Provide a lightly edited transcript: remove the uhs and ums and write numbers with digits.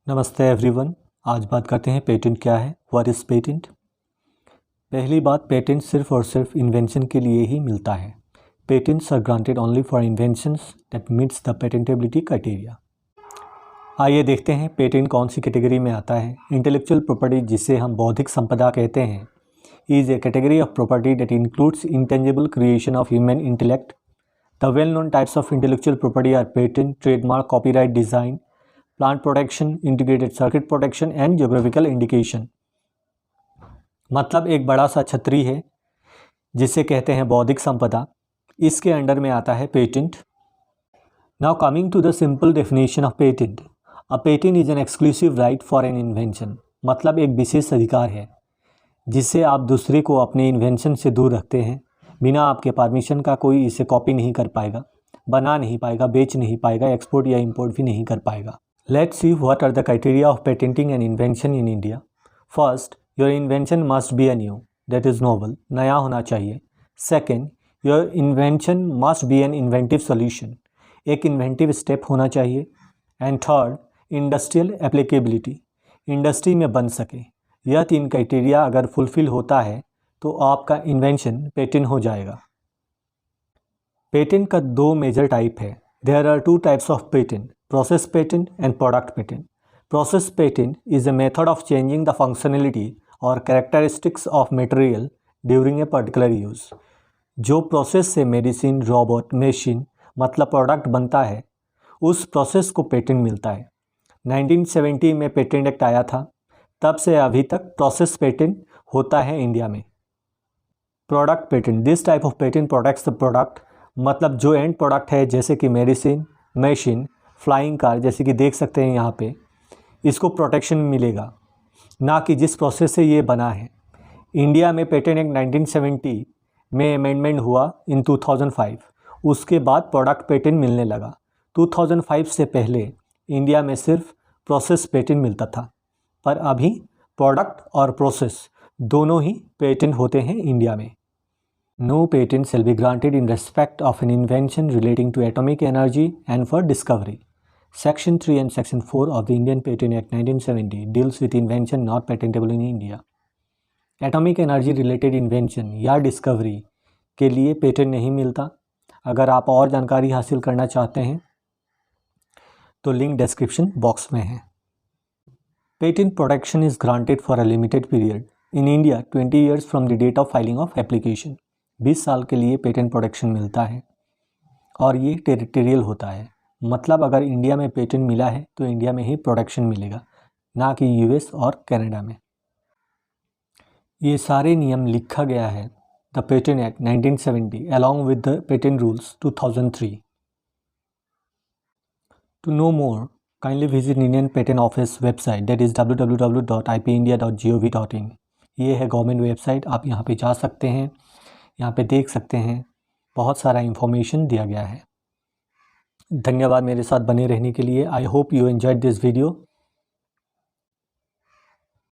नमस्ते एवरीवन। आज बात करते हैं पेटेंट क्या है, व्हाट इज़ पेटेंट। पहली बात, पेटेंट सिर्फ और सिर्फ इन्वेंशन के लिए ही मिलता है। Patents are granted only for inventions that meets the patentability criteria. आइए देखते हैं पेटेंट कौन सी कैटेगरी में आता है। इंटेलेक्चुअल प्रॉपर्टी, जिसे हम बौद्धिक संपदा कहते हैं, is a category of property that includes intangible creation of human intellect. The well known types of intellectual property are patent, trademark, copyright, design, plant protection, integrated circuit protection and geographical indication. मतलब एक बड़ा सा छतरी है जिसे कहते हैं बौद्धिक संपदा, इसके अंडर में आता है patent. Now coming to the simple definition of patent, a patent is an exclusive right for an invention. मतलब एक विशेष अधिकार है जिससे आप दूसरे को अपने इन्वेंशन से दूर रखते हैं। बिना आपके परमिशन का कोई इसे कॉपी नहीं कर पाएगा, बना नहीं पाएगा, बेच नहीं पाएगा, एक्सपोर्ट या इंपोर्ट भी नहीं कर पाएगा। Let's see what are the criteria of patenting an invention in India. First, your invention must be a new, that is novel, नया होना चाहिए. Second, your invention must be an inventive solution, एक inventive step होना चाहिए. And third, industrial applicability, industry में बन सके. यह तीन क्राइटेरिया अगर फुलफिल होता है तो आपका इन्वेंशन पेटेंट हो जाएगा. पेटेंट का दो मेजर टाइप है. There are two types of patent, process patent and product patent. Process patent is a method of changing the functionality or characteristics of material during a particular use. जो process से medicine, robot, machine मतलब product बनता है, उस process को patent मिलता है. 1970 में पेटेंट एक्ट आया था, तब से अभी तक प्रोसेस पेटेंट होता है इंडिया में. Product patent, this type of patent protects the product, मतलब जो एंड प्रोडक्ट है जैसे कि मेडिसिन, मशीन, फ्लाइंग कार, जैसे कि देख सकते हैं यहाँ पे, इसको प्रोटेक्शन मिलेगा, ना कि जिस प्रोसेस से ये बना है. इंडिया में पेटेंट एक्ट 1970 में अमेंडमेंट हुआ इन 2005. उसके बाद प्रोडक्ट पेटेंट मिलने लगा. 2005 से पहले इंडिया में सिर्फ प्रोसेस पेटेंट मिलता था, पर अभी प्रोडक्ट और प्रोसेस दोनों ही पेटेंट होते हैं इंडिया में. No patent shall be granted in respect of an invention relating to atomic energy and for discovery. Section 3 and Section 4 of the Indian Patent Act 1970 deals with invention not patentable in India. Atomic energy related invention या discovery के लिए patent नहीं मिलता. अगर आप और जानकारी हासिल करना चाहते हैं तो लिंक डिस्क्रिप्शन बॉक्स में है. Patent protection is granted for a limited period. In India, 20 years from the date of filing of application. 20 साल के लिए पेटेंट प्रोटेक्शन मिलता है और ये टेरिटोरियल होता है. मतलब अगर इंडिया में पेटेंट मिला है तो इंडिया में ही प्रोटेक्शन मिलेगा, ना कि यूएस और कनाडा में. ये सारे नियम लिखा गया है the patent act 1970 along with the patent rules 2003. To know more, kindly visit Indian patent office website, that is www.ipindia.gov.in. ये है गवर्नमेंट वेबसाइट, आप यहाँ पे जा सकते हैं. यहाँ पे देख सकते हैं बहुत सारा इन्फॉर्मेशन दिया गया है. धन्यवाद मेरे साथ बने रहने के लिए. I hope you enjoyed this video.